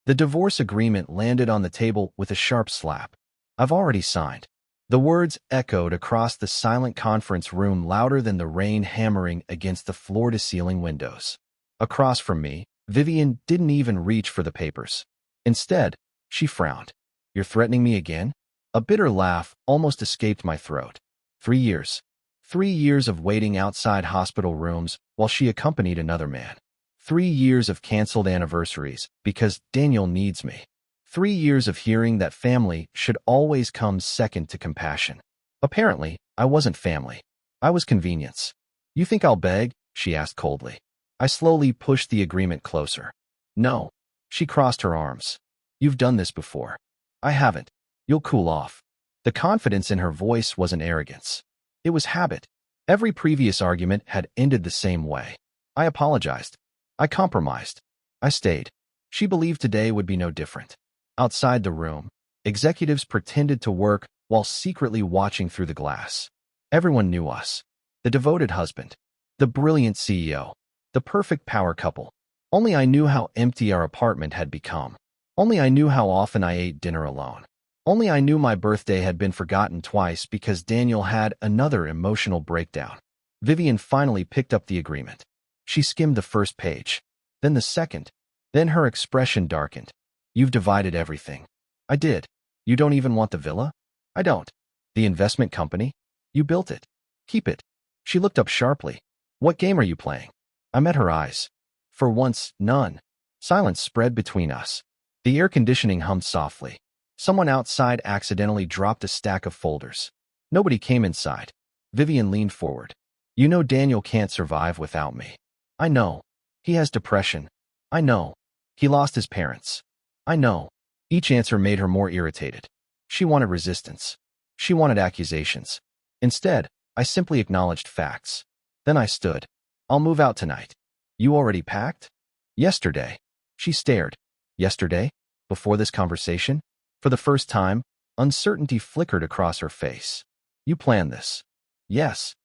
The divorce agreement landed on the table with a sharp slap. I've already signed. The words echoed across the silent conference room louder than the rain hammering against the floor-to-ceiling windows. Across from me, Vivian didn't even reach for the papers. Instead, she frowned. You're threatening me again? A bitter laugh almost escaped my throat. 3 years. 3 years of waiting outside hospital rooms while she accompanied another man. 3 years of canceled anniversaries because Daniel needs me. 3 years of hearing that family should always come second to compassion. Apparently, I wasn't family. I was convenience. You think I'll beg? She asked coldly. I slowly pushed the agreement closer. No. She crossed her arms. You've done this before. I haven't. You'll cool off. The confidence in her voice wasn't arrogance. It was habit. Every previous argument had ended the same way. I apologized. I compromised. I stayed. She believed today would be no different. Outside the room, executives pretended to work while secretly watching through the glass. Everyone knew us. The devoted husband. The brilliant CEO. The perfect power couple. Only I knew how empty our apartment had become. Only I knew how often I ate dinner alone. Only I knew my birthday had been forgotten twice because Daniel had another emotional breakdown. Vivian finally picked up the agreement. She skimmed the first page, then the second, then her expression darkened. You've divided everything. I did. You don't even want the villa? I don't. The investment company? You built it. Keep it. She looked up sharply. What game are you playing? I met her eyes. For once, none. Silence spread between us. The air conditioning hummed softly. Someone outside accidentally dropped a stack of folders. Nobody came inside. Vivian leaned forward. You know Daniel can't survive without me. I know. He has depression. I know. He lost his parents. I know. Each answer made her more irritated. She wanted resistance. She wanted accusations. Instead, I simply acknowledged facts. Then I stood. I'll move out tonight. You already packed? Yesterday. She stared. Yesterday? Before this conversation? For the first time, uncertainty flickered across her face. You planned this. Yes.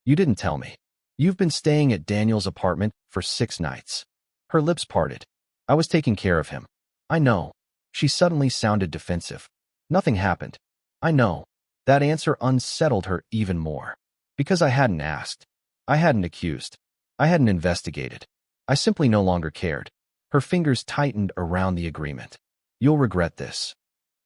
You didn't tell me. You've been staying at Daniel's apartment for 6 nights. Her lips parted. I was taking care of him. I know. She suddenly sounded defensive. Nothing happened. I know. That answer unsettled her even more. Because I hadn't asked. I hadn't accused. I hadn't investigated. I simply no longer cared. Her fingers tightened around the agreement. You'll regret this.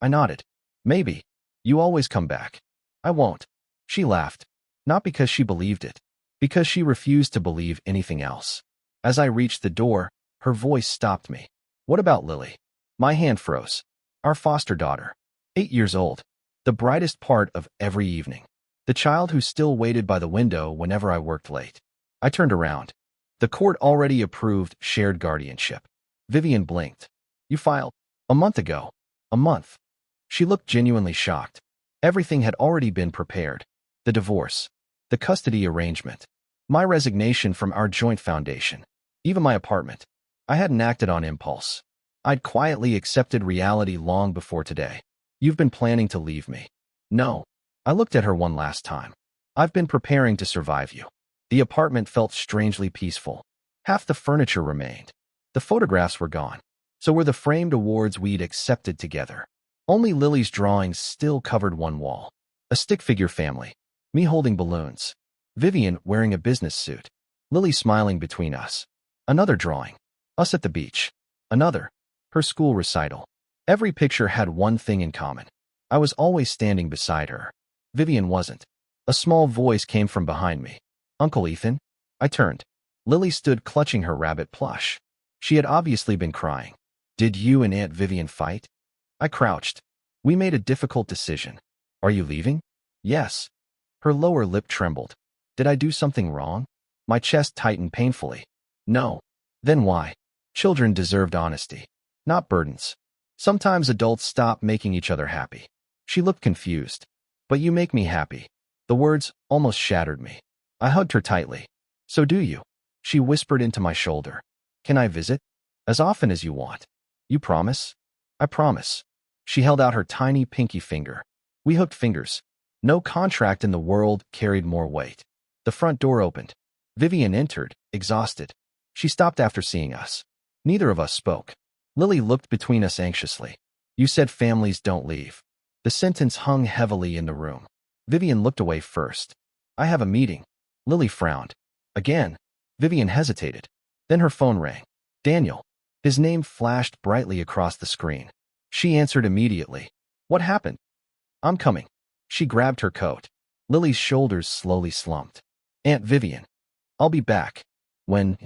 I nodded. Maybe. You always come back. I won't. She laughed. Not because she believed it. Because she refused to believe anything else. As I reached the door, her voice stopped me. What about Lily? My hand froze. Our foster daughter. 8 years old. The brightest part of every evening. The child who still waited by the window whenever I worked late. I turned around. The court already approved shared guardianship. Vivian blinked. You filed? A month ago. A month. She looked genuinely shocked. Everything had already been prepared. The divorce. The custody arrangement. My resignation from our joint foundation. Even my apartment. I hadn't acted on impulse. I'd quietly accepted reality long before today. You've been planning to leave me. No. I looked at her one last time. I've been preparing to survive you. The apartment felt strangely peaceful. Half the furniture remained. The photographs were gone. So were the framed awards we'd accepted together. Only Lily's drawings still covered one wall. A stick figure family. Me holding balloons. Vivian wearing a business suit. Lily smiling between us. Another drawing. Us at the beach. Another. Her school recital. Every picture had one thing in common. I was always standing beside her. Vivian wasn't. A small voice came from behind me. Uncle Ethan? I turned. Lily stood clutching her rabbit plush. She had obviously been crying. Did you and Aunt Vivian fight? I crouched. We made a difficult decision. Are you leaving? Yes. Her lower lip trembled. Did I do something wrong? My chest tightened painfully. No. Then why? Children deserved honesty, not burdens. Sometimes adults stop making each other happy. She looked confused. But you make me happy. The words almost shattered me. I hugged her tightly. So do you? She whispered into my shoulder. Can I visit? As often as you want. You promise? I promise. She held out her tiny pinky finger. We hooked fingers. No contract in the world carried more weight. The front door opened. Vivian entered, exhausted. She stopped after seeing us. Neither of us spoke. Lily looked between us anxiously. You said families don't leave. The sentence hung heavily in the room. Vivian looked away first. I have a meeting. Lily frowned. Again. Vivian hesitated. Then her phone rang. Daniel. His name flashed brightly across the screen. She answered immediately. What happened? I'm coming. She grabbed her coat. Lily's shoulders slowly slumped. Aunt Vivian. I'll be back. When?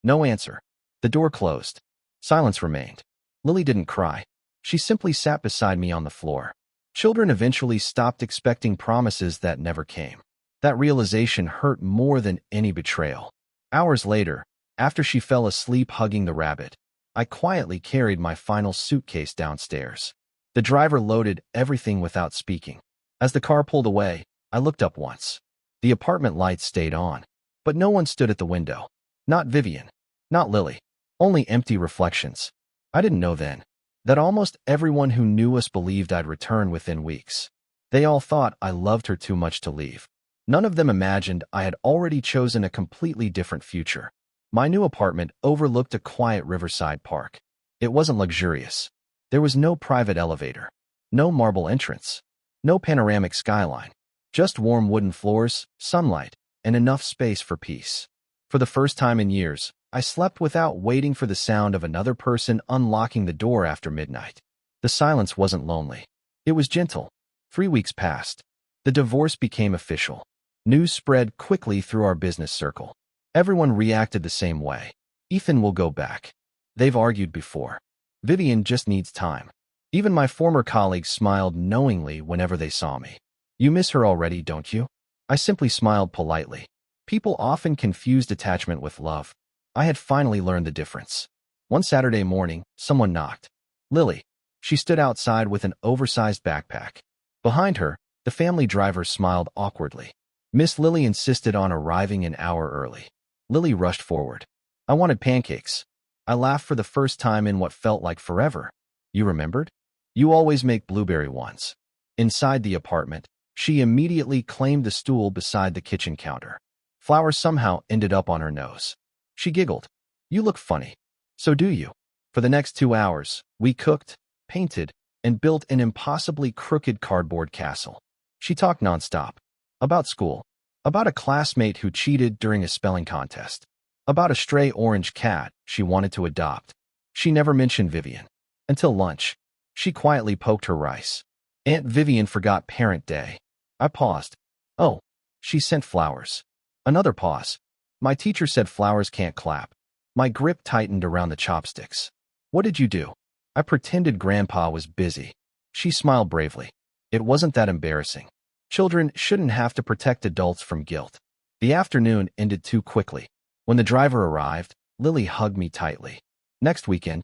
No answer. The door closed. Silence remained. Lily didn't cry. She simply sat beside me on the floor. Children eventually stopped expecting promises that never came. That realization hurt more than any betrayal. Hours later, after she fell asleep hugging the rabbit, I quietly carried my final suitcase downstairs. The driver loaded everything without speaking. As the car pulled away, I looked up once. The apartment lights stayed on, but no one stood at the window. Not Vivian. Not Lily. Only empty reflections. I didn't know then that almost everyone who knew us believed I'd return within weeks. They all thought I loved her too much to leave. None of them imagined I had already chosen a completely different future. My new apartment overlooked a quiet riverside park. It wasn't luxurious. There was no private elevator, no marble entrance, no panoramic skyline, just warm wooden floors, sunlight, and enough space for peace. For the first time in years, I slept without waiting for the sound of another person unlocking the door after midnight. The silence wasn't lonely. It was gentle. 3 weeks passed. The divorce became official. News spread quickly through our business circle. Everyone reacted the same way. Ethan will go back. They've argued before. Vivian just needs time. Even my former colleagues smiled knowingly whenever they saw me. You miss her already, don't you? I simply smiled politely. People often confused attachment with love. I had finally learned the difference. One Saturday morning, someone knocked. Lily. She stood outside with an oversized backpack. Behind her, the family driver smiled awkwardly. Miss Lily insisted on arriving an hour early. Lily rushed forward. I wanted pancakes. I laughed for the first time in what felt like forever. You remembered? You always make blueberry ones. Inside the apartment, she immediately claimed the stool beside the kitchen counter. Flowers somehow ended up on her nose. She giggled. You look funny. So do you. For the next 2 hours, we cooked, painted, and built an impossibly crooked cardboard castle. She talked nonstop. About school. About a classmate who cheated during a spelling contest. About a stray orange cat she wanted to adopt. She never mentioned Vivian. Until lunch. She quietly poked her rice. Aunt Vivian forgot Parent Day. I paused. Oh, she sent flowers. Another pause. My teacher said flowers can't clap. My grip tightened around the chopsticks. What did you do? I pretended Grandpa was busy. She smiled bravely. It wasn't that embarrassing. Children shouldn't have to protect adults from guilt. The afternoon ended too quickly. When the driver arrived, Lily hugged me tightly. Next weekend.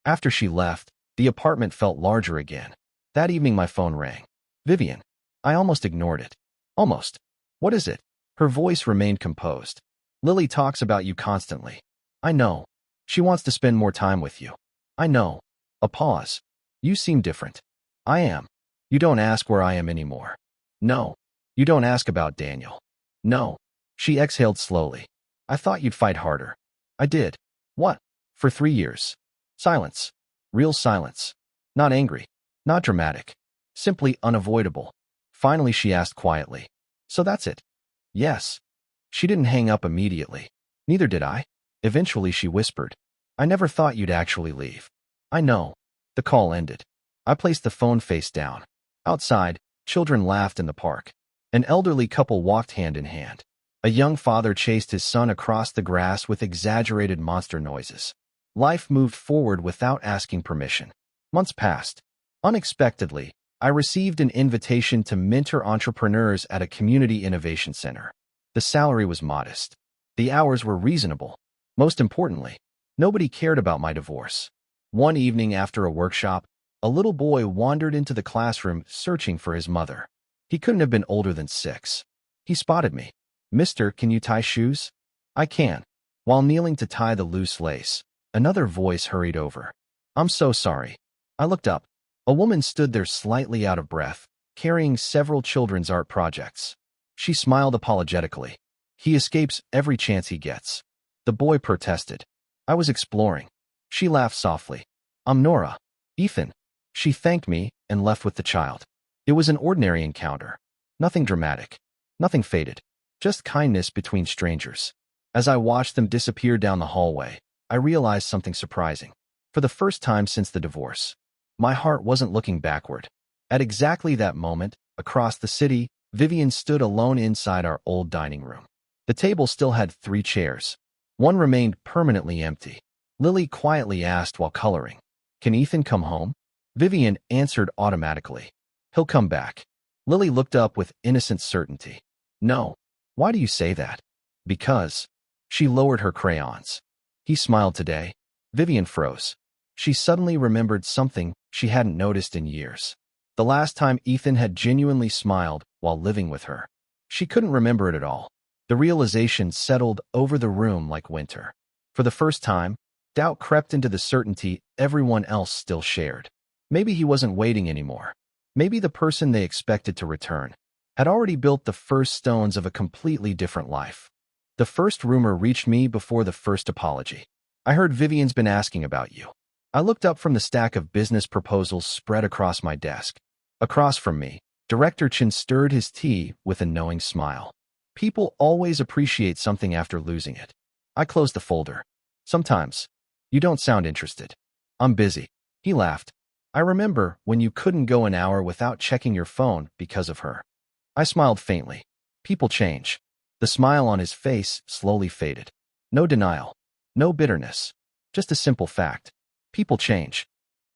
After she left, the apartment felt larger again. That evening my phone rang. Vivian. I almost ignored it. Almost. What is it? Her voice remained composed. Lily talks about you constantly. I know. She wants to spend more time with you. I know. A pause. You seem different. I am. You don't ask where I am anymore. No. You don't ask about Daniel. No. She exhaled slowly. I thought you'd fight harder. I did. What? For 3 years. Silence. Real silence. Not angry. Not dramatic. Simply unavoidable. Finally she asked quietly. So that's it? Yes. She didn't hang up immediately. Neither did I. Eventually she whispered. I never thought you'd actually leave. I know. The call ended. I placed the phone face down. Outside, children laughed in the park. An elderly couple walked hand in hand. A young father chased his son across the grass with exaggerated monster noises. Life moved forward without asking permission. Months passed. Unexpectedly, I received an invitation to mentor entrepreneurs at a community innovation center. The salary was modest. The hours were reasonable. Most importantly, nobody cared about my divorce. One evening after a workshop, a little boy wandered into the classroom searching for his mother. He couldn't have been older than 6. He spotted me. Mister, can you tie shoes? I can. While kneeling to tie the loose lace, another voice hurried over. I'm so sorry. I looked up. A woman stood there slightly out of breath, carrying several children's art projects. She smiled apologetically. He escapes every chance he gets. The boy protested. I was exploring. She laughed softly. I'm Nora. Ethan. She thanked me and left with the child. It was an ordinary encounter. Nothing dramatic. Nothing faded. Just kindness between strangers. As I watched them disappear down the hallway, I realized something surprising. For the first time since the divorce, my heart wasn't looking backward. At exactly that moment, across the city, Vivian stood alone inside our old dining room. The table still had 3 chairs. One remained permanently empty. Lily quietly asked while coloring, "Can Ethan come home?" Vivian answered automatically, "He'll come back." Lily looked up with innocent certainty. "No." "Why do you say that?" "Because." She lowered her crayons. "He smiled today." Vivian froze. She suddenly remembered something she hadn't noticed in years. The last time Ethan had genuinely smiled while living with her. She couldn't remember it at all. The realization settled over the room like winter. For the first time, doubt crept into the certainty everyone else still shared. Maybe he wasn't waiting anymore. Maybe the person they expected to return had already built the first stones of a completely different life. The first rumor reached me before the first apology. "I heard Vivian's been asking about you." I looked up from the stack of business proposals spread across my desk. Across from me, Director Chin stirred his tea with a knowing smile. "People always appreciate something after losing it." I closed the folder. "Sometimes. You don't sound interested." "I'm busy." He laughed. "I remember when you couldn't go an hour without checking your phone because of her." I smiled faintly. People change. The smile on his face slowly faded. No denial. No bitterness. Just a simple fact. People change.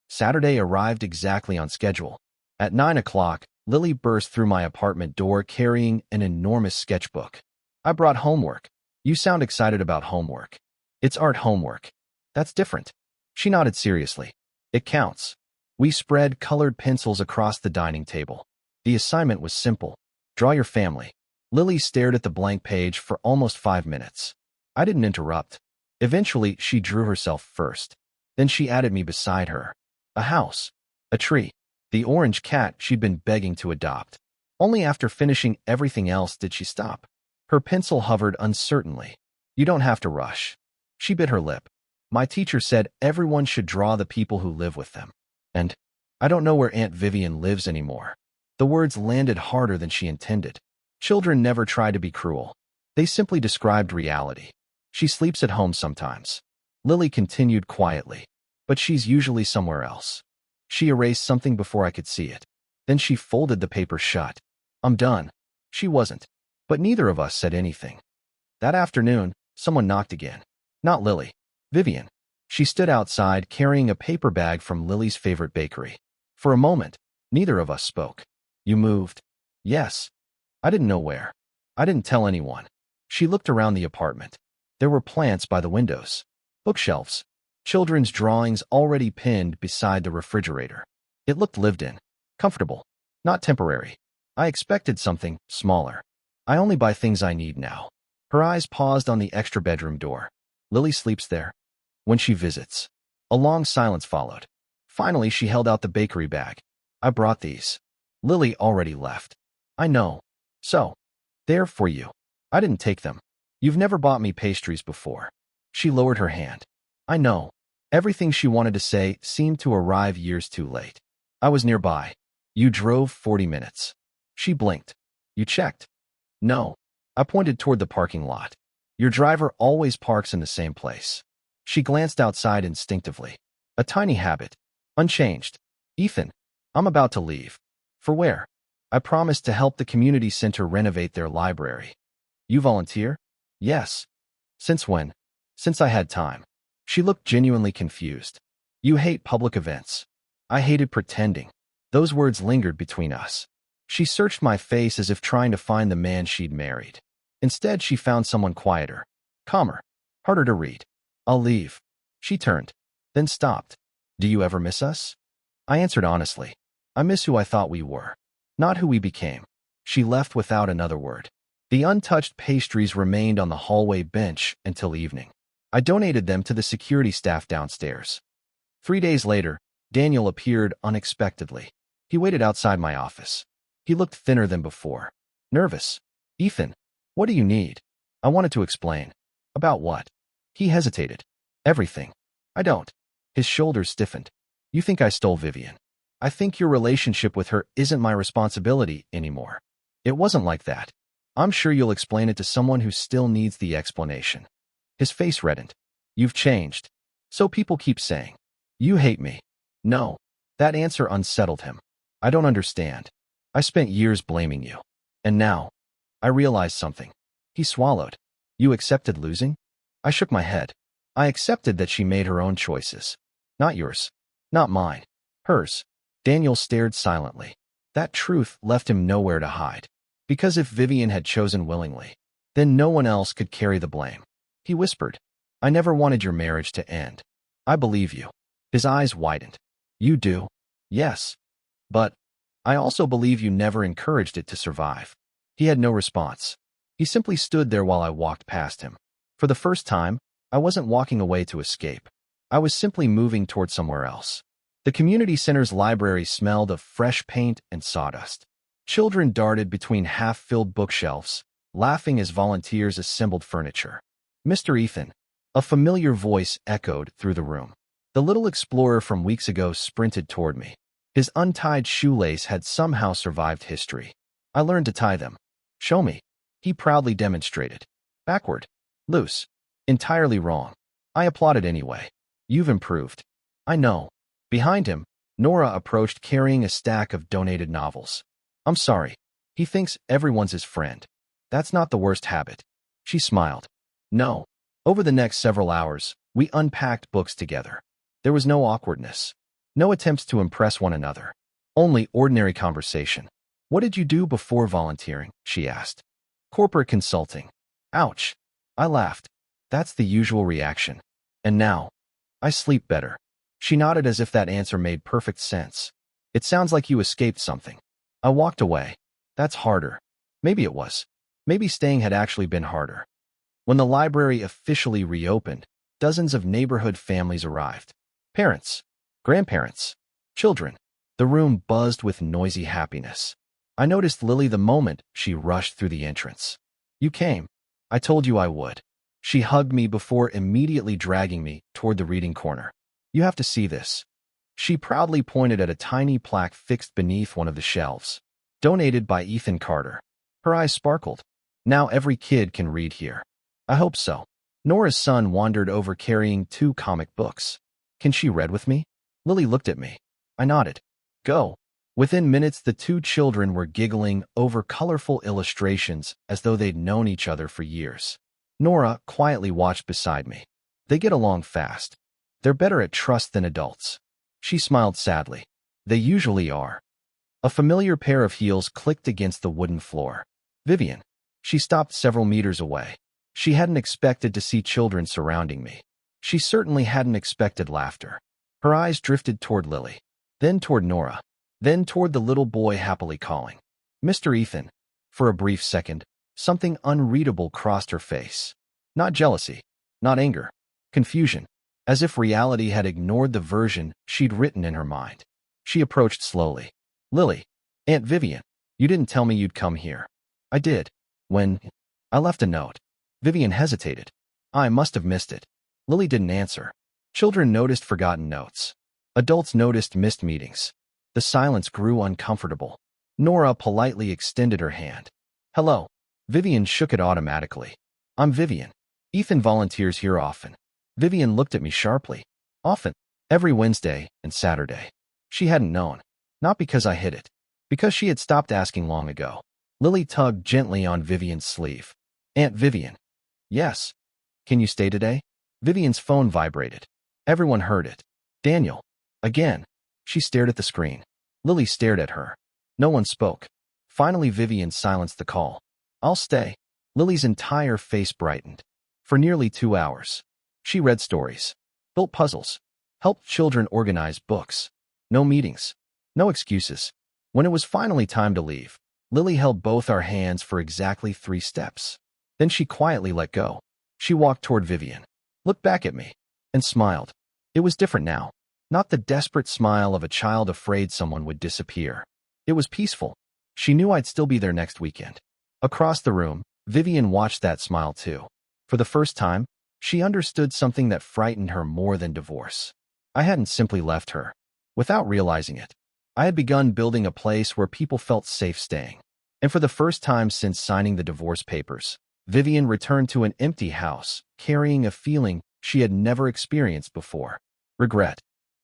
Saturday arrived exactly on schedule. At 9 o'clock, Lily burst through my apartment door carrying an enormous sketchbook. "I brought homework." "You sound excited about homework." "It's art homework." "That's different." She nodded seriously. "It counts." We spread colored pencils across the dining table. The assignment was simple. Draw your family. Lily stared at the blank page for almost 5 minutes. I didn't interrupt. Eventually, she drew herself first. Then she added me beside her. A house. A tree. The orange cat she'd been begging to adopt. Only after finishing everything else did she stop. Her pencil hovered uncertainly. "You don't have to rush." She bit her lip. "My teacher said everyone should draw the people who live with them. And I don't know where Aunt Vivian lives anymore." The words landed harder than she intended. Children never try to be cruel. They simply described reality. "She sleeps at home sometimes." Lily continued quietly. "But she's usually somewhere else." She erased something before I could see it. Then she folded the paper shut. "I'm done." She wasn't. But neither of us said anything. That afternoon, someone knocked again. Not Lily. Vivian. She stood outside carrying a paper bag from Lily's favorite bakery. For a moment, neither of us spoke. "You moved?" "Yes." "I didn't know where." "I didn't tell anyone." She looked around the apartment. There were plants by the windows. Bookshelves. Children's drawings already pinned beside the refrigerator. It looked lived in. Comfortable. Not temporary. I expected something smaller. "I only buy things I need now." Her eyes paused on the extra bedroom door. "Lily sleeps there?" "When she visits." A long silence followed. Finally, she held out the bakery bag. "I brought these." Lily already left. "I know. So, they're for you." I didn't take them. "You've never bought me pastries before." She lowered her hand. "I know." Everything she wanted to say seemed to arrive years too late. "I was nearby." "You drove 40 minutes." She blinked. "You checked?" "No." I pointed toward the parking lot. "Your driver always parks in the same place." She glanced outside instinctively. A tiny habit. Unchanged. "Ethan, I'm about to leave." "For where?" "I promised to help the community center renovate their library." "You volunteer?" "Yes." "Since when?" "Since I had time." She looked genuinely confused. "You hate public events." I hated pretending. Those words lingered between us. She searched my face as if trying to find the man she'd married. Instead, she found someone quieter, calmer, harder to read. "I'll leave." She turned, then stopped. "Do you ever miss us?" I answered honestly. "I miss who I thought we were, not who we became." She left without another word. The untouched pastries remained on the hallway bench until evening. I donated them to the security staff downstairs. 3 days later, Daniel appeared unexpectedly. He waited outside my office. He looked thinner than before. Nervous. "Ethan, what do you need?" I wanted to explain. "About what?" He hesitated. "Everything." "I don't." His shoulders stiffened. You think I stole Vivian? I think your relationship with her isn't my responsibility anymore. It wasn't like that. I'm sure you'll explain it to someone who still needs the explanation. His face reddened. You've changed. So people keep saying. You hate me. No. That answer unsettled him. I don't understand. I spent years blaming you. And now, I realized something. He swallowed. You accepted losing? I shook my head. I accepted that she made her own choices. Not yours. Not mine. Hers. Daniel stared silently. That truth left him nowhere to hide. Because if Vivian had chosen willingly, then no one else could carry the blame. He whispered, I never wanted your marriage to end. I believe you. His eyes widened. You do? Yes. But I also believe you never encouraged it to survive. He had no response. He simply stood there while I walked past him. For the first time, I wasn't walking away to escape. I was simply moving toward somewhere else. The community center's library smelled of fresh paint and sawdust. Children darted between half-filled bookshelves, laughing as volunteers assembled furniture. Mr. Ethan, a familiar voice echoed through the room. The little explorer from weeks ago sprinted toward me. His untied shoelace had somehow survived history. I learned to tie them. Show me. He proudly demonstrated. Backward. Loose. Entirely wrong. I applauded anyway. You've improved. I know. Behind him, Nora approached carrying a stack of donated novels. I'm sorry. He thinks everyone's his friend. That's not the worst habit. She smiled. No. Over the next several hours, we unpacked books together. There was no awkwardness. No attempts to impress one another. Only ordinary conversation. What did you do before volunteering? She asked. Corporate consulting. Ouch. I laughed. That's the usual reaction. And now, I sleep better. She nodded as if that answer made perfect sense. It sounds like you escaped something. I walked away. That's harder. Maybe it was. Maybe staying had actually been harder. When the library officially reopened, dozens of neighborhood families arrived. Parents, grandparents, children. The room buzzed with noisy happiness. I noticed Lily the moment she rushed through the entrance. You came. I told you I would. She hugged me before immediately dragging me toward the reading corner. You have to see this. She proudly pointed at a tiny plaque fixed beneath one of the shelves. Donated by Ethan Carter. Her eyes sparkled. Now every kid can read here. I hope so. Nora's son wandered over carrying 2 comic books. Can she read with me? Lily looked at me. I nodded. Go. Within minutes, the 2 children were giggling over colorful illustrations as though they'd known each other for years. Nora quietly watched beside me. They get along fast. They're better at trust than adults. She smiled sadly. They usually are. A familiar pair of heels clicked against the wooden floor. Vivian. She stopped several meters away. She hadn't expected to see children surrounding me. She certainly hadn't expected laughter. Her eyes drifted toward Lily, then toward Nora, then toward the little boy happily calling. Mr. Ethan. For a brief second, something unreadable crossed her face. Not jealousy, not anger, confusion, as if reality had ignored the version she'd written in her mind. She approached slowly. Lily. Aunt Vivian. You didn't tell me you'd come here. I did. When I left a note. Vivian hesitated. I must have missed it. Lily didn't answer. Children noticed forgotten notes. Adults noticed missed meetings. The silence grew uncomfortable. Nora politely extended her hand. Hello. Vivian shook it automatically. I'm Vivian. Ethan volunteers here often. Vivian looked at me sharply. Often. Every Wednesday and Saturday. She hadn't known. Not because I hid it. Because she had stopped asking long ago. Lily tugged gently on Vivian's sleeve. Aunt Vivian. Yes. Can you stay today? Vivian's phone vibrated. Everyone heard it. Daniel. Again. She stared at the screen. Lily stared at her. No one spoke. Finally, Vivian silenced the call. I'll stay. Lily's entire face brightened. For nearly 2 hours. She read stories, built puzzles, helped children organize books. No meetings. No excuses. When it was finally time to leave, Lily held both our hands for exactly 3 steps. Then she quietly let go. She walked toward Vivian, looked back at me, and smiled. It was different now. Not the desperate smile of a child afraid someone would disappear. It was peaceful. She knew I'd still be there next weekend. Across the room, Vivian watched that smile too. For the first time, she understood something that frightened her more than divorce. I hadn't simply left her. Without realizing it, I had begun building a place where people felt safe staying. And for the first time since signing the divorce papers, Vivian returned to an empty house, carrying a feeling she had never experienced before. Regret.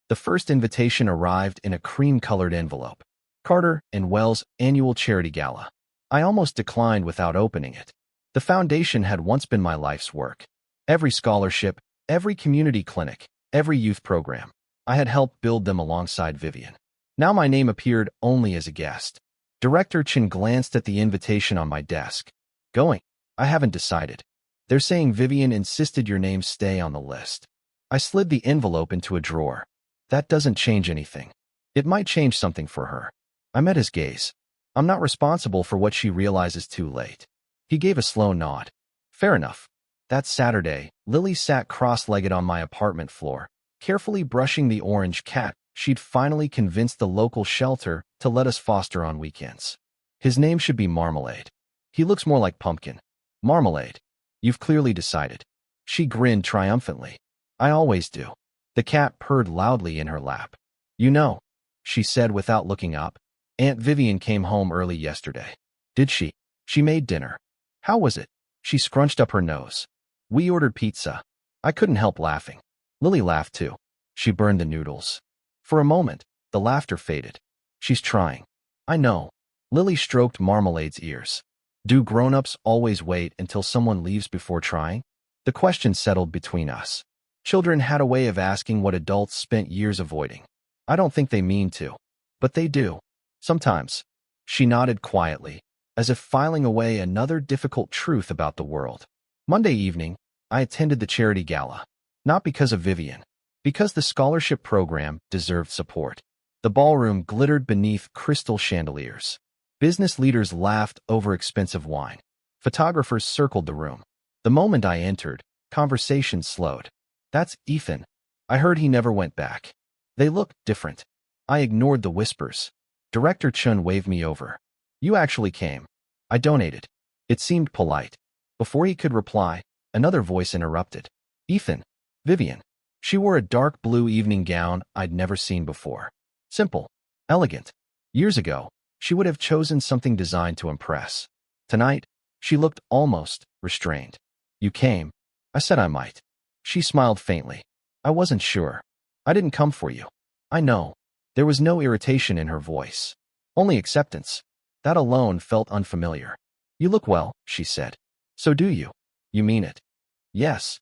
The first invitation arrived in a cream-colored envelope. Carter and Wells' annual charity gala. I almost declined without opening it. The foundation had once been my life's work. Every scholarship, every community clinic, every youth program. I had helped build them alongside Vivian. Now my name appeared only as a guest. Director Chen glanced at the invitation on my desk. Going? I haven't decided. They're saying Vivian insisted your name stay on the list. I slid the envelope into a drawer. That doesn't change anything. It might change something for her. I met his gaze. I'm not responsible for what she realizes too late. He gave a slow nod. Fair enough. That Saturday, Lily sat cross-legged on my apartment floor, carefully brushing the orange cat she'd finally convinced the local shelter to let us foster on weekends. His name should be Marmalade. He looks more like Pumpkin. Marmalade. You've clearly decided. She grinned triumphantly. I always do. The cat purred loudly in her lap. You know, she said without looking up, Aunt Vivian came home early yesterday. Did she? She made dinner. How was it? She scrunched up her nose. We ordered pizza. I couldn't help laughing. Lily laughed too. She burned the noodles. For a moment, the laughter faded. She's trying. I know. Lily stroked Marmalade's ears. Do grown-ups always wait until someone leaves before trying? The question settled between us. Children had a way of asking what adults spent years avoiding. I don't think they mean to, but they do. Sometimes. She nodded quietly, as if filing away another difficult truth about the world. Monday evening, I attended the charity gala. Not because of Vivian. Because the scholarship program deserved support. The ballroom glittered beneath crystal chandeliers. Business leaders laughed over expensive wine. Photographers circled the room. The moment I entered, conversation slowed. That's Ethan. I heard he never went back. They looked different. I ignored the whispers. Director Chun waved me over. You actually came. I donated. It seemed polite. Before he could reply, another voice interrupted. Ethan. Vivian. She wore a dark blue evening gown I'd never seen before. Simple. Elegant. Years ago, she would have chosen something designed to impress. Tonight, she looked almost restrained. You came. I said I might. She smiled faintly. I wasn't sure. I didn't come for you. I know. There was no irritation in her voice. Only acceptance. That alone felt unfamiliar. You look well, she said. So do you. You mean it? Yes.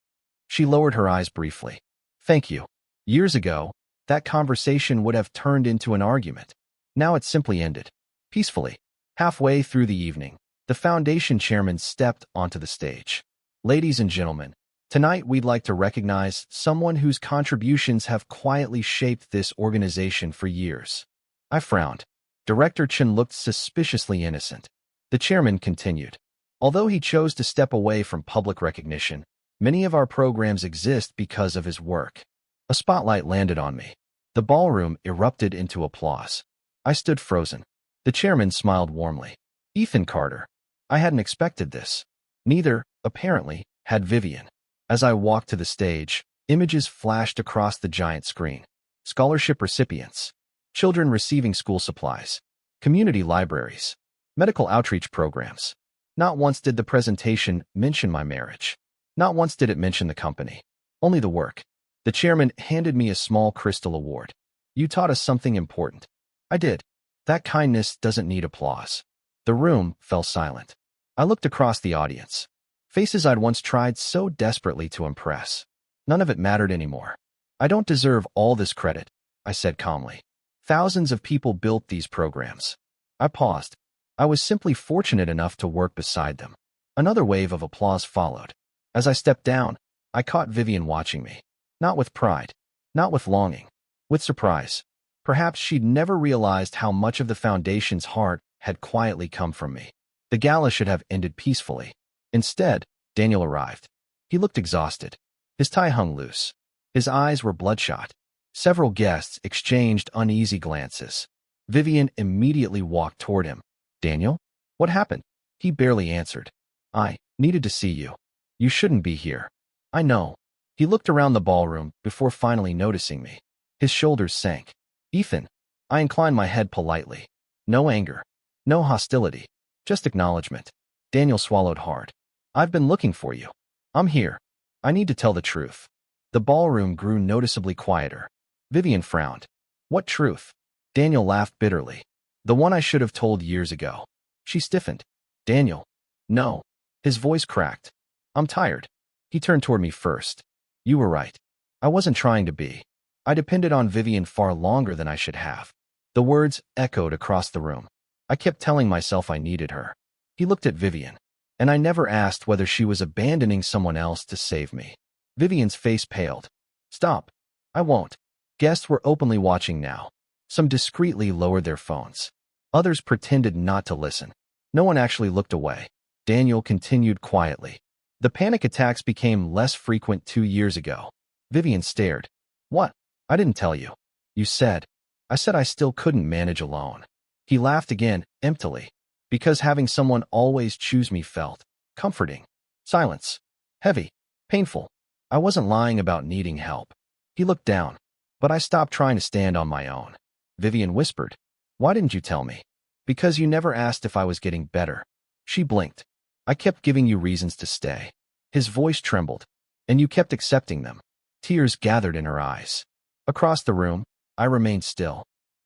She lowered her eyes briefly. Thank you. Years ago, that conversation would have turned into an argument. Now it simply ended. Peacefully. Halfway through the evening, the foundation chairman stepped onto the stage. Ladies and gentlemen, tonight we'd like to recognize someone whose contributions have quietly shaped this organization for years. I frowned. Director Chen looked suspiciously innocent. The chairman continued. Although he chose to step away from public recognition, many of our programs exist because of his work. A spotlight landed on me. The ballroom erupted into applause. I stood frozen. The chairman smiled warmly. Ethan Carter. I hadn't expected this. Neither, apparently, had Vivian. As I walked to the stage, images flashed across the giant screen. Scholarship recipients. Children receiving school supplies. Community libraries. Medical outreach programs. Not once did the presentation mention my marriage. Not once did it mention the company. Only the work. The chairman handed me a small crystal award. You taught us something important. I did. That kindness doesn't need applause. The room fell silent. I looked across the audience. Faces I'd once tried so desperately to impress. None of it mattered anymore. I don't deserve all this credit, I said calmly. Thousands of people built these programs. I paused. I was simply fortunate enough to work beside them. Another wave of applause followed. As I stepped down, I caught Vivian watching me. Not with pride. Not with longing. With surprise. Perhaps she'd never realized how much of the foundation's heart had quietly come from me. The gala should have ended peacefully. Instead, Daniel arrived. He looked exhausted. His tie hung loose. His eyes were bloodshot. Several guests exchanged uneasy glances. Vivian immediately walked toward him. Daniel? What happened? He barely answered. I needed to see you. You shouldn't be here. I know. He looked around the ballroom before finally noticing me. His shoulders sank. Ethan. I inclined my head politely. No anger. No hostility. Just acknowledgement. Daniel swallowed hard. I've been looking for you. I'm here. I need to tell the truth. The ballroom grew noticeably quieter. Vivian frowned. What truth? Daniel laughed bitterly. The one I should have told years ago. She stiffened. Daniel. No. His voice cracked. I'm tired. He turned toward me first. You were right. I wasn't trying to be. I depended on Vivian far longer than I should have. The words echoed across the room. I kept telling myself I needed her. He looked at Vivian. And I never asked whether she was abandoning someone else to save me. Vivian's face paled. Stop. I won't. Guests were openly watching now. Some discreetly lowered their phones. Others pretended not to listen. No one actually looked away. Daniel continued quietly. The panic attacks became less frequent 2 years ago. Vivian stared. What? I didn't tell you. You said. I said I still couldn't manage alone. He laughed again, emptily. Because having someone always choose me felt comforting. Silence. Heavy. Painful. I wasn't lying about needing help. He looked down. But I stopped trying to stand on my own. Vivian whispered. Why didn't you tell me? Because you never asked if I was getting better. She blinked. I kept giving you reasons to stay. His voice trembled. And you kept accepting them. Tears gathered in her eyes. Across the room, I remained still.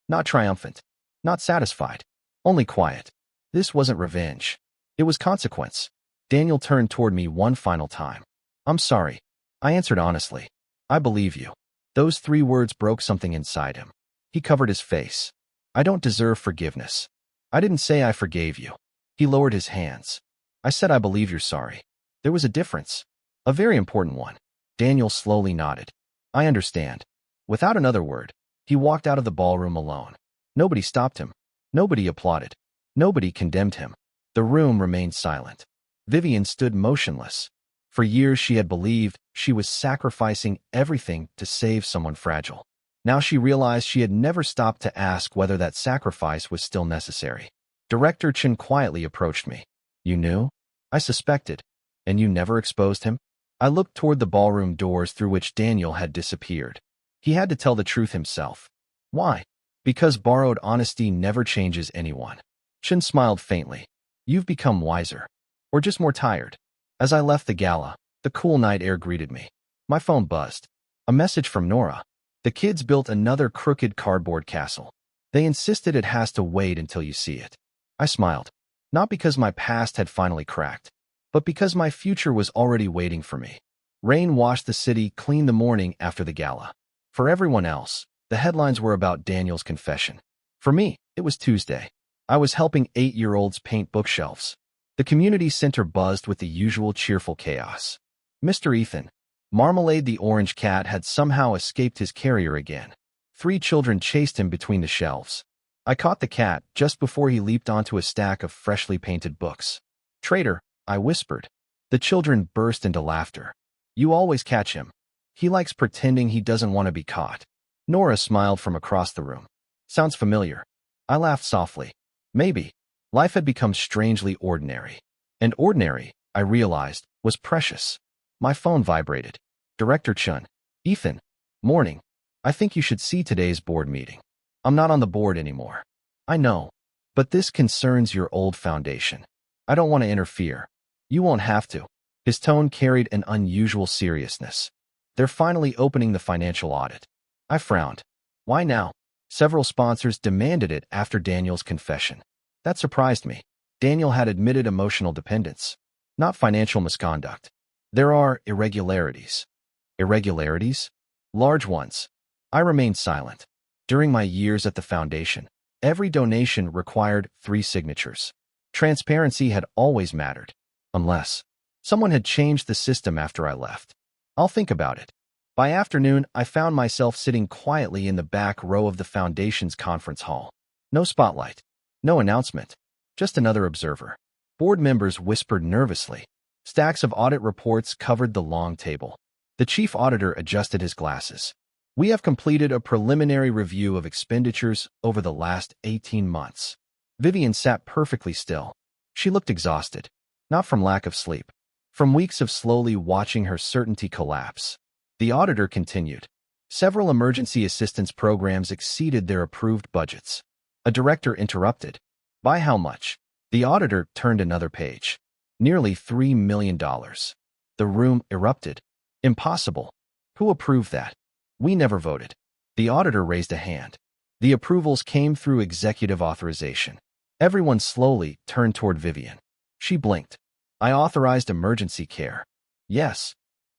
Not triumphant. Not satisfied. Only quiet. This wasn't revenge. It was consequence. Daniel turned toward me one final time. I'm sorry. I answered honestly. I believe you. Those 3 words broke something inside him. He covered his face. I don't deserve forgiveness. I didn't say I forgave you. He lowered his hands. I said I believe you're sorry. There was a difference. A very important one. Daniel slowly nodded. I understand. Without another word, he walked out of the ballroom alone. Nobody stopped him. Nobody applauded. Nobody condemned him. The room remained silent. Vivian stood motionless. For years she had believed she was sacrificing everything to save someone fragile. Now she realized she had never stopped to ask whether that sacrifice was still necessary. Director Chen quietly approached me. You knew? I suspected. And you never exposed him? I looked toward the ballroom doors through which Daniel had disappeared. He had to tell the truth himself. Why? Because borrowed honesty never changes anyone. Chen smiled faintly. You've become wiser. Or just more tired. As I left the gala, the cool night air greeted me. My phone buzzed. A message from Nora. The kids built another crooked cardboard castle. They insisted it has to wait until you see it. I smiled. Not because my past had finally cracked, but because my future was already waiting for me. Rain washed the city clean the morning after the gala. For everyone else, the headlines were about Daniel's confession. For me, it was Tuesday. I was helping 8-year-olds paint bookshelves. The community center buzzed with the usual cheerful chaos. Mr. Ethan, Marmalade the orange cat, had somehow escaped his carrier again. 3 children chased him between the shelves. I caught the cat just before he leaped onto a stack of freshly painted books. Traitor, I whispered. The children burst into laughter. You always catch him. He likes pretending he doesn't want to be caught. Nora smiled from across the room. Sounds familiar. I laughed softly. Maybe. Life had become strangely ordinary. And ordinary, I realized, was precious. My phone vibrated. Director Chun. Ethan. Morning. I think you should see today's board meeting. I'm not on the board anymore. I know. But this concerns your old foundation. I don't want to interfere. You won't have to. His tone carried an unusual seriousness. They're finally opening the financial audit. I frowned. Why now? Several sponsors demanded it after Daniel's confession. That surprised me. Daniel had admitted emotional dependence, not financial misconduct. There are irregularities. Irregularities? Large ones. I remained silent. During my years at the foundation, every donation required 3 signatures. Transparency had always mattered. Unless someone had changed the system after I left. I'll think about it. By afternoon, I found myself sitting quietly in the back row of the foundation's conference hall. No spotlight. No announcement. Just another observer. Board members whispered nervously. Stacks of audit reports covered the long table. The chief auditor adjusted his glasses. We have completed a preliminary review of expenditures over the last 18 months. Vivian sat perfectly still. She looked exhausted. Not from lack of sleep. From weeks of slowly watching her certainty collapse. The auditor continued. Several emergency assistance programs exceeded their approved budgets. A director interrupted. By how much? The auditor turned another page. Nearly $3 million. The room erupted. Impossible. Who approved that? We never voted. The auditor raised a hand. The approvals came through executive authorization. Everyone slowly turned toward Vivian. She blinked. I authorized emergency care. Yes.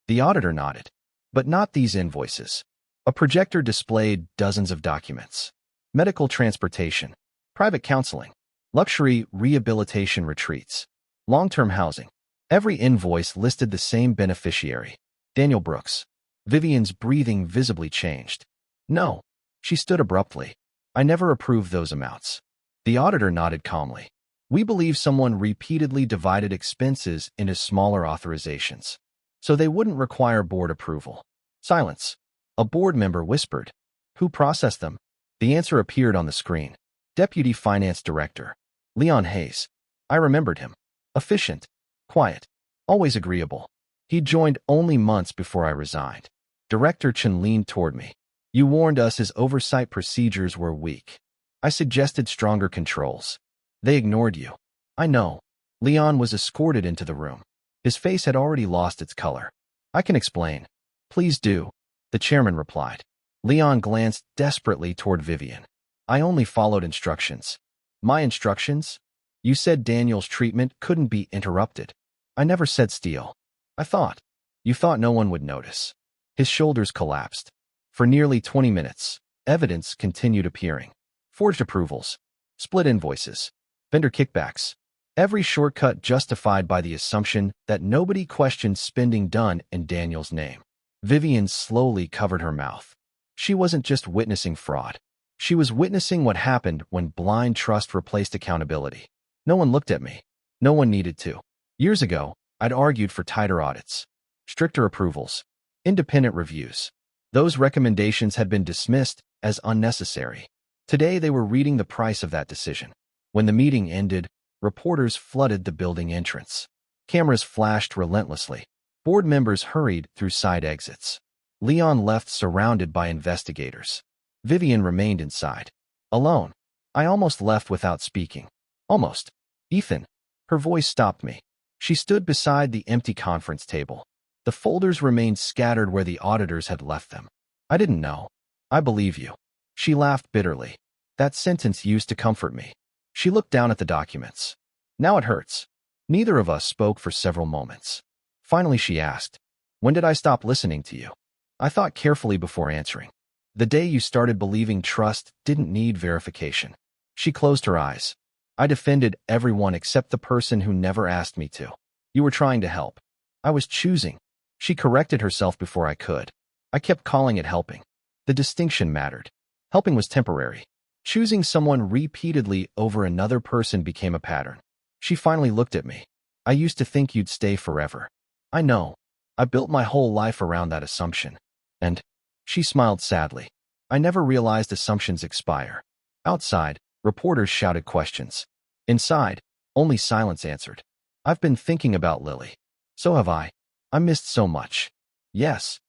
The auditor nodded. But not these invoices. A projector displayed dozens of documents. Medical transportation, private counseling, luxury rehabilitation retreats, long-term housing. Every invoice listed the same beneficiary, Daniel Brooks. Vivian's breathing visibly changed. No. She stood abruptly. I never approved those amounts. The auditor nodded calmly. We believe someone repeatedly divided expenses into smaller authorizations, so they wouldn't require board approval. Silence. A board member whispered. Who processed them? The answer appeared on the screen. Deputy Finance Director. Leon Hayes. I remembered him. Efficient. Quiet. Always agreeable. He joined only months before I resigned. Director Chen leaned toward me. You warned us his oversight procedures were weak. I suggested stronger controls. They ignored you. I know. Leon was escorted into the room. His face had already lost its color. I can explain. Please do. The chairman replied. Leon glanced desperately toward Vivian. I only followed instructions. My instructions? You said Daniel's treatment couldn't be interrupted. I never said steal. I thought. You thought no one would notice. His shoulders collapsed. For nearly 20 minutes, evidence continued appearing. Forged approvals, split invoices, vendor kickbacks. Every shortcut justified by the assumption that nobody questioned spending done in Daniel's name. Vivian slowly covered her mouth. She wasn't just witnessing fraud. She was witnessing what happened when blind trust replaced accountability. No one looked at me. No one needed to. Years ago, I'd argued for tighter audits, stricter approvals, independent reviews. Those recommendations had been dismissed as unnecessary. Today, they were reading the price of that decision. When the meeting ended, reporters flooded the building entrance. Cameras flashed relentlessly. Board members hurried through side exits. Leon left surrounded by investigators. Vivian remained inside. Alone. I almost left without speaking. Almost. Ethan. Her voice stopped me. She stood beside the empty conference table. The folders remained scattered where the auditors had left them. I didn't know. I believe you. She laughed bitterly. That sentence used to comfort me. She looked down at the documents. Now it hurts. Neither of us spoke for several moments. Finally, she asked, when did I stop listening to you? I thought carefully before answering. The day you started believing trust didn't need verification. She closed her eyes. I defended everyone except the person who never asked me to. You were trying to help. I was choosing. She corrected herself before I could. I kept calling it helping. The distinction mattered. Helping was temporary. Choosing someone repeatedly over another person became a pattern. She finally looked at me. I used to think you'd stay forever. I know. I built my whole life around that assumption. And she smiled sadly. I never realized assumptions expire. Outside, reporters shouted questions. Inside, only silence answered. I've been thinking about Lily. So have I. I missed so much. Yes.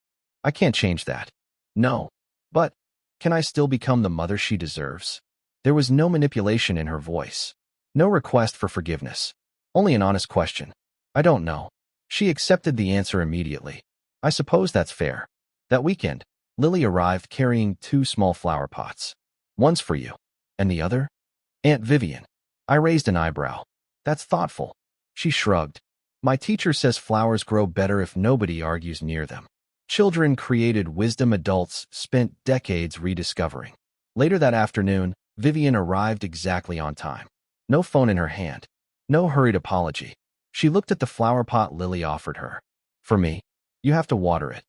I can't change that. No. But, can I still become the mother she deserves? There was no manipulation in her voice. No request for forgiveness. Only an honest question. I don't know. She accepted the answer immediately. I suppose that's fair. That weekend, Lily arrived carrying 2 small flower pots. One's for you. And the other? Aunt Vivian. I raised an eyebrow. That's thoughtful. She shrugged. My teacher says flowers grow better if nobody argues near them. Children created wisdom adults spent decades rediscovering. Later that afternoon, Vivian arrived exactly on time. No phone in her hand. No hurried apology. She looked at the flower pot Lily offered her. For me, you have to water it.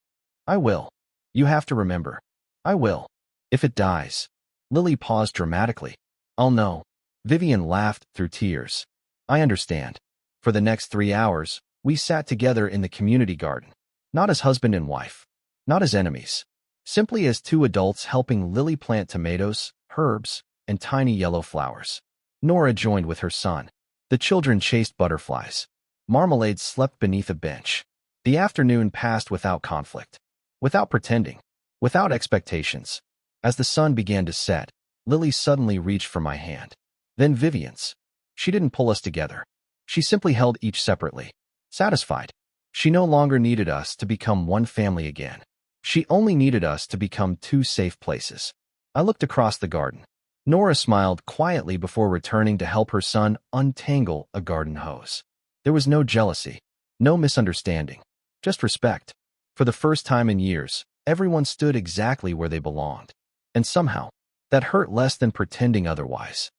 I will. You have to remember. I will. If it dies. Lily paused dramatically. I'll know. Vivian laughed through tears. I understand. For the next 3 hours, we sat together in the community garden. Not as husband and wife. Not as enemies. Simply as 2 adults helping Lily plant tomatoes, herbs, and tiny yellow flowers. Nora joined with her son. The children chased butterflies. Marmalade slept beneath a bench. The afternoon passed without conflict. Without pretending. without expectations. As the sun began to set, Lily suddenly reached for my hand. Then Vivian's. She didn't pull us together. She simply held each separately. Satisfied. She no longer needed us to become one family again. She only needed us to become two safe places. I looked across the garden. Nora smiled quietly before returning to help her son untangle a garden hose. There was no jealousy, no misunderstanding, just respect. For the first time in years, everyone stood exactly where they belonged. And somehow, that hurt less than pretending otherwise.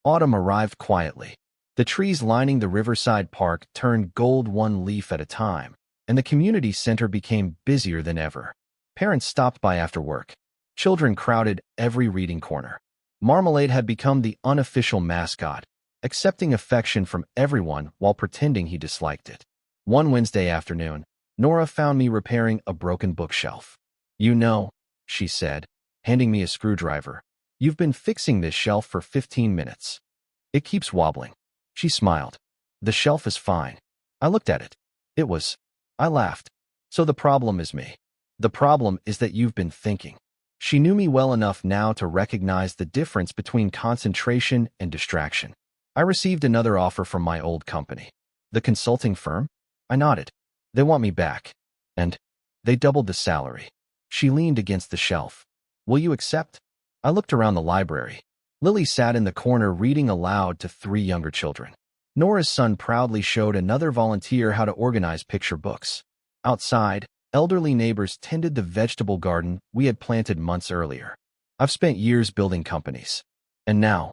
Autumn arrived quietly. The trees lining the riverside park turned gold one leaf at a time, and the community center became busier than ever. Parents stopped by after work. Children crowded every reading corner. Marmalade had become the unofficial mascot, accepting affection from everyone while pretending he disliked it. One Wednesday afternoon, Nora found me repairing a broken bookshelf. "You know," she said, handing me a screwdriver, "you've been fixing this shelf for 15 minutes. It keeps wobbling." She smiled. "The shelf is fine." I looked at it. I laughed. "So the problem is me. The problem is that you've been thinking." She knew me well enough now to recognize the difference between concentration and distraction. I received another offer from my old company. "The consulting firm?" I nodded. "They want me back. And they doubled the salary." She leaned against the shelf. "Will you accept?" I looked around the library. Lily sat in the corner reading aloud to 3 younger children. Nora's son proudly showed another volunteer how to organize picture books. Outside, elderly neighbors tended the vegetable garden we had planted months earlier. I've spent years building companies. And now,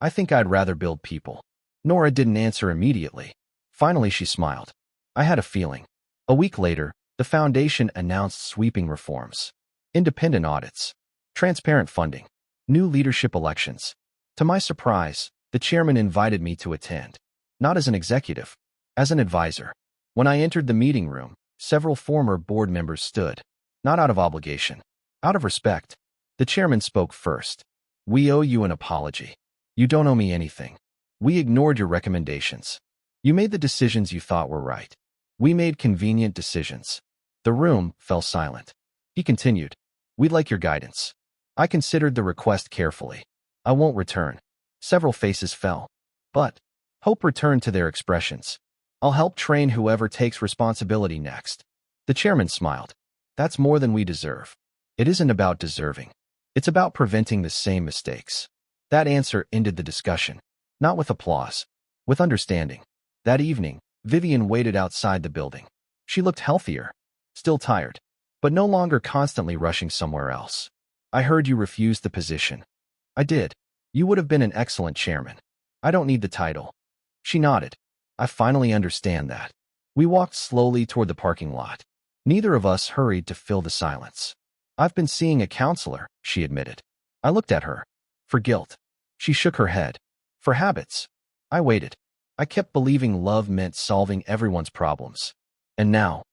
I think I'd rather build people. Nora didn't answer immediately. Finally, she smiled. I had a feeling. A week later, the foundation announced sweeping reforms. Independent audits. Transparent funding. New leadership elections. To my surprise, the chairman invited me to attend. Not as an executive, as an advisor. When I entered the meeting room, several former board members stood. Not out of obligation, out of respect. The chairman spoke first. "We owe you an apology. You don't owe me anything. We ignored your recommendations. You made the decisions you thought were right. We made convenient decisions." The room fell silent. He continued. "We'd like your guidance." I considered the request carefully. "I won't return." Several faces fell. But hope returned to their expressions. "I'll help train whoever takes responsibility next." The chairman smiled. "That's more than we deserve." It isn't about deserving. It's about preventing the same mistakes. That answer ended the discussion. Not with applause, with understanding. That evening, Vivian waited outside the building. She looked healthier, still tired, but no longer constantly rushing somewhere else. "I heard you refused the position." "I did. You would have been an excellent chairman. I don't need the title." She nodded. "I finally understand that." We walked slowly toward the parking lot. Neither of us hurried to fill the silence. "I've been seeing a counselor," she admitted. I looked at her. "For guilt." She shook her head. "For habits." I waited. I kept believing love meant solving everyone's problems. And now,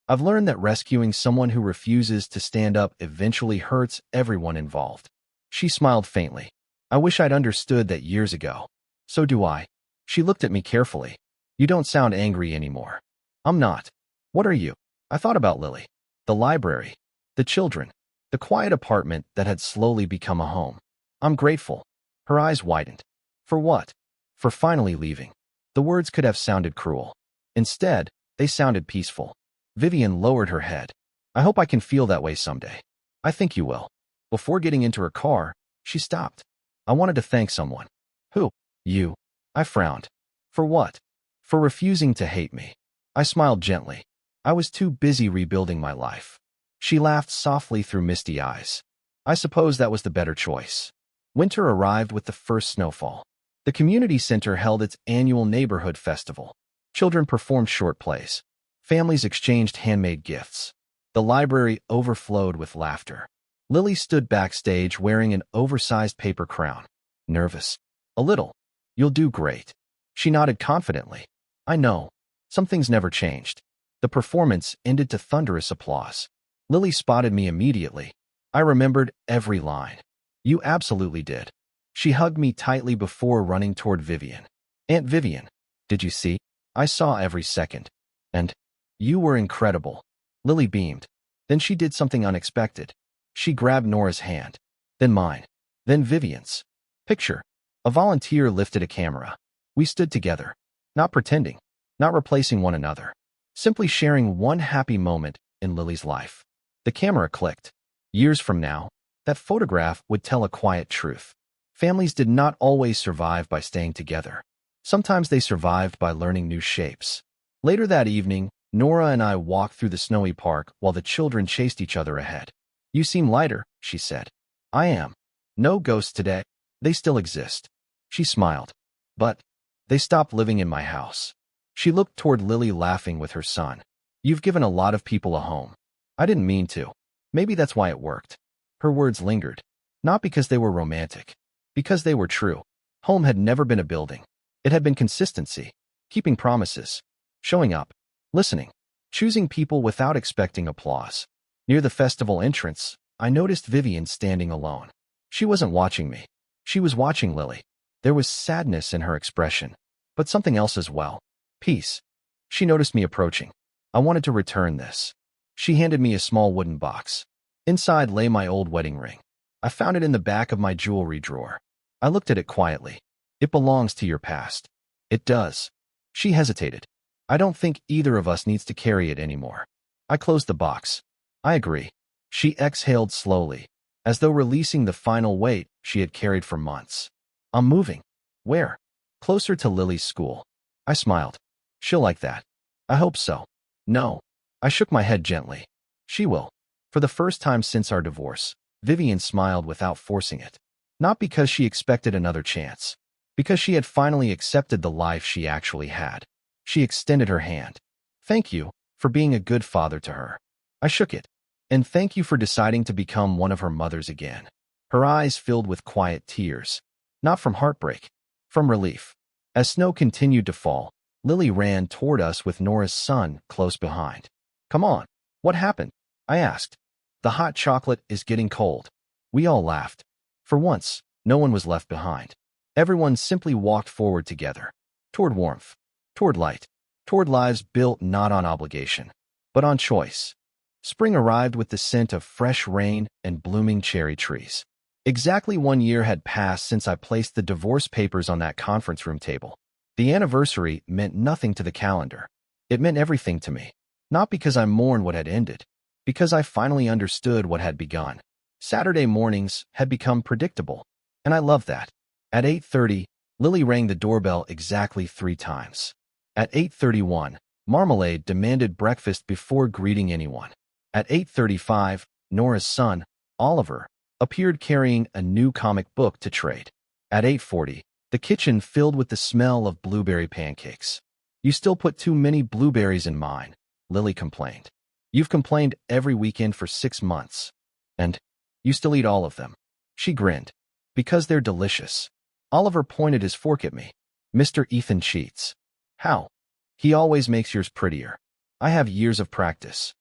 I've learned that rescuing someone who refuses to stand up eventually hurts everyone involved. She smiled faintly. "I wish I'd understood that years ago." "So do I." She looked at me carefully. "You don't sound angry anymore." "I'm not." "What are you?" I thought about Lily, the library, the children, the quiet apartment that had slowly become a home. "I'm grateful." Her eyes widened. "For what?" "For finally leaving." The words could have sounded cruel. Instead, they sounded peaceful. Vivian lowered her head. "I hope I can feel that way someday." "I think you will." Before getting into her car, she stopped. "I wanted to thank someone." "Who?" "You." I frowned. "For what?" "For refusing to hate me." I smiled gently. "I was too busy rebuilding my life." She laughed softly through misty eyes. "I suppose that was the better choice." Winter arrived with the first snowfall. The community center held its annual neighborhood festival. Children performed short plays. Families exchanged handmade gifts. The library overflowed with laughter. Lily stood backstage wearing an oversized paper crown. "Nervous?" "A little." "You'll do great." She nodded confidently. "I know. Some things never changed." The performance ended to thunderous applause. Lily spotted me immediately. I remembered every line. "You absolutely did." She hugged me tightly before running toward Vivian. "Aunt Vivian, did you see? I saw every second. And you were incredible." Lily beamed. Then she did something unexpected. She grabbed Nora's hand, then mine, then Vivian's. Picture. A volunteer lifted a camera. We stood together, not pretending, not replacing one another, simply sharing one happy moment in Lily's life. The camera clicked. Years from now, that photograph would tell a quiet truth. Families did not always survive by staying together. Sometimes they survived by learning new shapes. Later that evening, Nora and I walked through the snowy park while the children chased each other ahead. "You seem lighter," she said. "I am. No ghosts today. They still exist." She smiled. "But they stopped living in my house." She looked toward Lily, laughing with her son. "You've given a lot of people a home." "I didn't mean to. Maybe that's why it worked." Her words lingered. Not because they were romantic. Because they were true. Home had never been a building. It had been consistency. Keeping promises. Showing up. Listening. Choosing people without expecting applause. Near the festival entrance, I noticed Vivian standing alone. She wasn't watching me. She was watching Lily. There was sadness in her expression, but something else as well. Peace. She noticed me approaching. I wanted to return this. She handed me a small wooden box. Inside lay my old wedding ring. I found it in the back of my jewelry drawer. I looked at it quietly. "It belongs to your past." "It does." She hesitated. "I don't think either of us needs to carry it anymore." I closed the box. "I agree." She exhaled slowly, as though releasing the final weight she had carried for months. "I'm moving." "Where?" "Closer to Lily's school." I smiled. "She'll like that." "I hope so." "No." I shook my head gently. "She will." For the first time since our divorce, Vivian smiled without forcing it. Not because she expected another chance. Because she had finally accepted the life she actually had. She extended her hand. "Thank you for being a good father to her." I shook it. "And thank you for deciding to become one of her mothers again." Her eyes filled with quiet tears. Not from heartbreak. From relief. As snow continued to fall, Lily ran toward us with Nora's son close behind. "Come on." "What happened?" I asked. "The hot chocolate is getting cold." We all laughed. For once, no one was left behind. Everyone simply walked forward together. Toward warmth. Toward light. Toward lives built not on obligation, but on choice. Spring arrived with the scent of fresh rain and blooming cherry trees. Exactly 1 year had passed since I placed the divorce papers on that conference room table. The anniversary meant nothing to the calendar. It meant everything to me. Not because I mourned what had ended, because I finally understood what had begun. Saturday mornings had become predictable, and I loved that. At 8:30, Lily rang the doorbell exactly 3 times. At 8:31, Marmalade demanded breakfast before greeting anyone. At 8:35, Nora's son, Oliver, appeared carrying a new comic book to trade. At 8:40, the kitchen filled with the smell of blueberry pancakes. "You still put too many blueberries in mine," Lily complained. "You've complained every weekend for 6 months. And you still eat all of them." She grinned. "Because they're delicious." Oliver pointed his fork at me. "Mr. Ethan cheats." "How?" "He always makes yours prettier." "I have years of practice."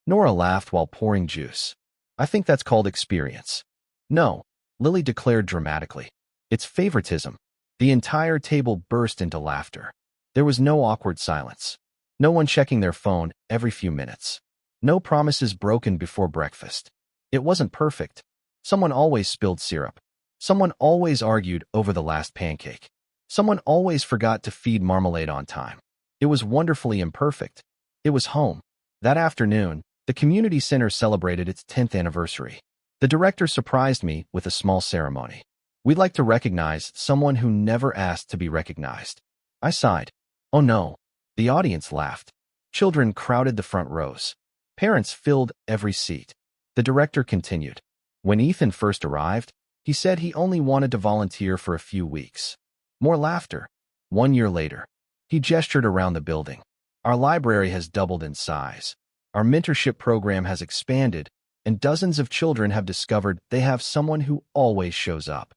Nora laughed while pouring juice. "I think that's called experience." "No," Lily declared dramatically. "It's favoritism." The entire table burst into laughter. There was no awkward silence. No one checking their phone every few minutes. No promises broken before breakfast. It wasn't perfect. Someone always spilled syrup. Someone always argued over the last pancake. Someone always forgot to feed Marmalade on time. It was wonderfully imperfect. It was home. That afternoon, the community center celebrated its 10th anniversary. The director surprised me with a small ceremony. "We'd like to recognize someone who never asked to be recognized." I sighed. "Oh no." The audience laughed. Children crowded the front rows. Parents filled every seat. The director continued. "When Ethan first arrived, he said he only wanted to volunteer for a few weeks." More laughter. 1 year later, he gestured around the building. "Our library has doubled in size. Our mentorship program has expanded, and dozens of children have discovered they have someone who always shows up."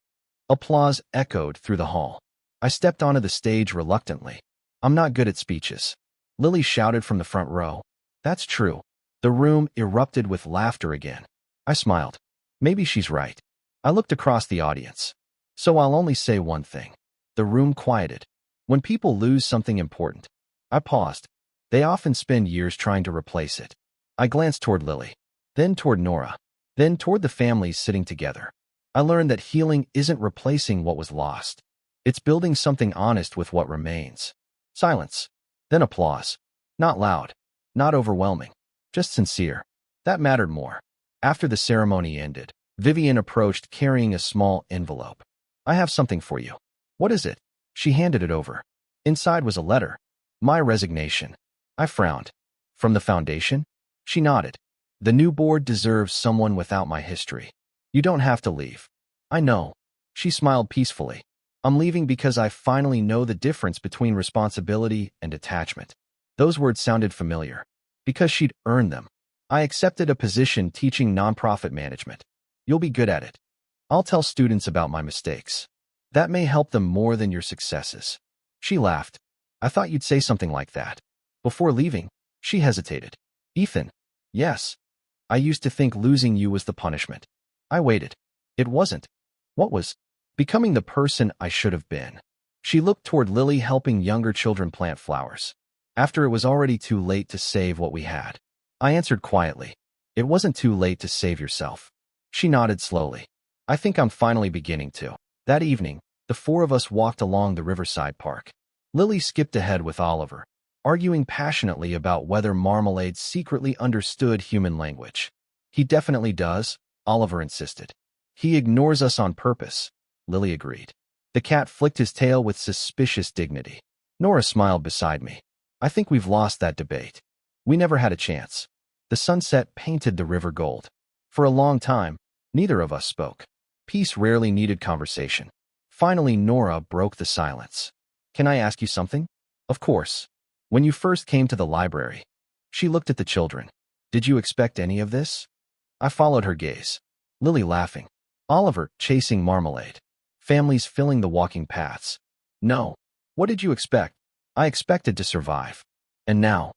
Applause echoed through the hall. I stepped onto the stage reluctantly. "I'm not good at speeches." Lily shouted from the front row. "That's true." The room erupted with laughter again. I smiled. Maybe she's right. I looked across the audience. "So I'll only say one thing." The room quieted. When people lose something important. I paused. They often spend years trying to replace it. I glanced toward Lily, then toward Nora. then toward the families sitting together. I learned that healing isn't replacing what was lost. It's building something honest with what remains. Silence. Then applause. Not loud. Not overwhelming. Just sincere. That mattered more. After the ceremony ended, Vivian approached carrying a small envelope. I have something for you. What is it? She handed it over. Inside was a letter. My resignation. I frowned. From the foundation? She nodded. The new board deserves someone without my history. You don't have to leave. I know. She smiled peacefully. I'm leaving because I finally know the difference between responsibility and attachment. Those words sounded familiar. Because she'd earned them. I accepted a position teaching nonprofit management. You'll be good at it. I'll tell students about my mistakes. That may help them more than your successes. She laughed. I thought you'd say something like that. Before leaving, she hesitated. Ethan. Yes. I used to think losing you was the punishment. I waited. It wasn't. What was? Becoming the person I should have been. She looked toward Lily helping younger children plant flowers. After it was already too late to save what we had. I answered quietly. It wasn't too late to save yourself. She nodded slowly. I think I'm finally beginning to. That evening, the four of us walked along the riverside park. Lily skipped ahead with Oliver, arguing passionately about whether Marmalade secretly understood human language. He definitely does, Oliver insisted. He ignores us on purpose, Lily agreed. The cat flicked his tail with suspicious dignity. Nora smiled beside me. I think we've lost that debate. We never had a chance. The sunset painted the river gold. For a long time, neither of us spoke. Peace rarely needed conversation. Finally, Nora broke the silence. Can I ask you something? Of course. When you first came to the library, she looked at the children. Did you expect any of this? I followed her gaze. Lily laughing. Oliver chasing Marmalade. Families filling the walking paths. No. What did you expect? I expected to survive. And now?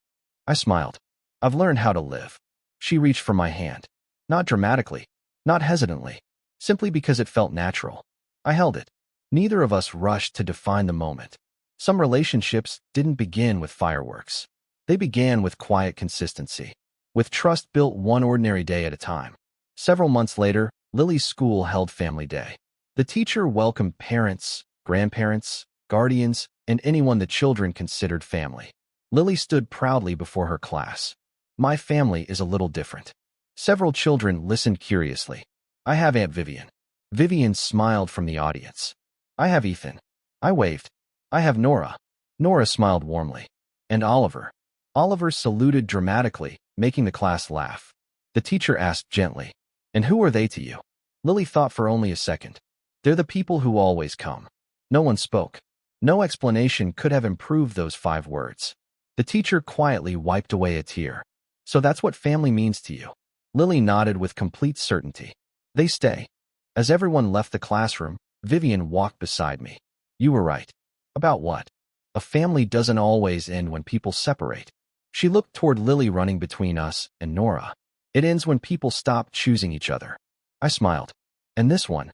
I smiled. I've learned how to live. She reached for my hand. Not dramatically. Not hesitantly. Simply because it felt natural. I held it. Neither of us rushed to define the moment. Some relationships didn't begin with fireworks. They began with quiet consistency. With trust built one ordinary day at a time. Several months later, Lily's school held Family Day. The teacher welcomed parents, grandparents, guardians, and anyone the children considered family. Lily stood proudly before her class. My family is a little different. Several children listened curiously. I have Aunt Vivian. Vivian smiled from the audience. I have Ethan. I waved. I have Nora. Nora smiled warmly. And Oliver. Oliver saluted dramatically, making the class laugh. The teacher asked gently, and who are they to you? Lily thought for only a second. They're the people who always come. No one spoke. No explanation could have improved those 5 words. The teacher quietly wiped away a tear. So that's what family means to you. Lily nodded with complete certainty. They stay. As everyone left the classroom, Vivian walked beside me. You were right. About what? A family doesn't always end when people separate. She looked toward Lily running between us and Nora. It ends when people stop choosing each other. I smiled. And this one?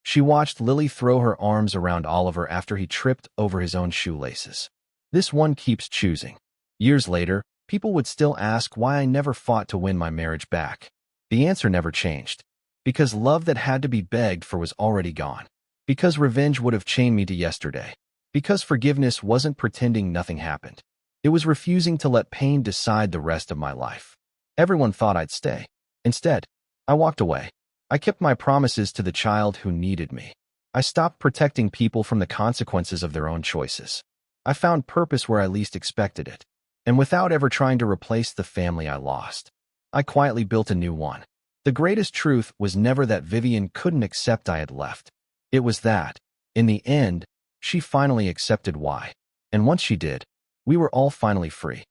She watched Lily throw her arms around Oliver after he tripped over his own shoelaces. This one keeps choosing. Years later, people would still ask why I never fought to win my marriage back. The answer never changed. Because love that had to be begged for was already gone. Because revenge would have chained me to yesterday. Because forgiveness wasn't pretending nothing happened. It was refusing to let pain decide the rest of my life. Everyone thought I'd stay. Instead, I walked away. I kept my promises to the child who needed me. I stopped protecting people from the consequences of their own choices. I found purpose where I least expected it. And without ever trying to replace the family I lost, I quietly built a new one. The greatest truth was never that Vivian couldn't accept I had left. It was that, in the end, she finally accepted why. And once she did, we were all finally free.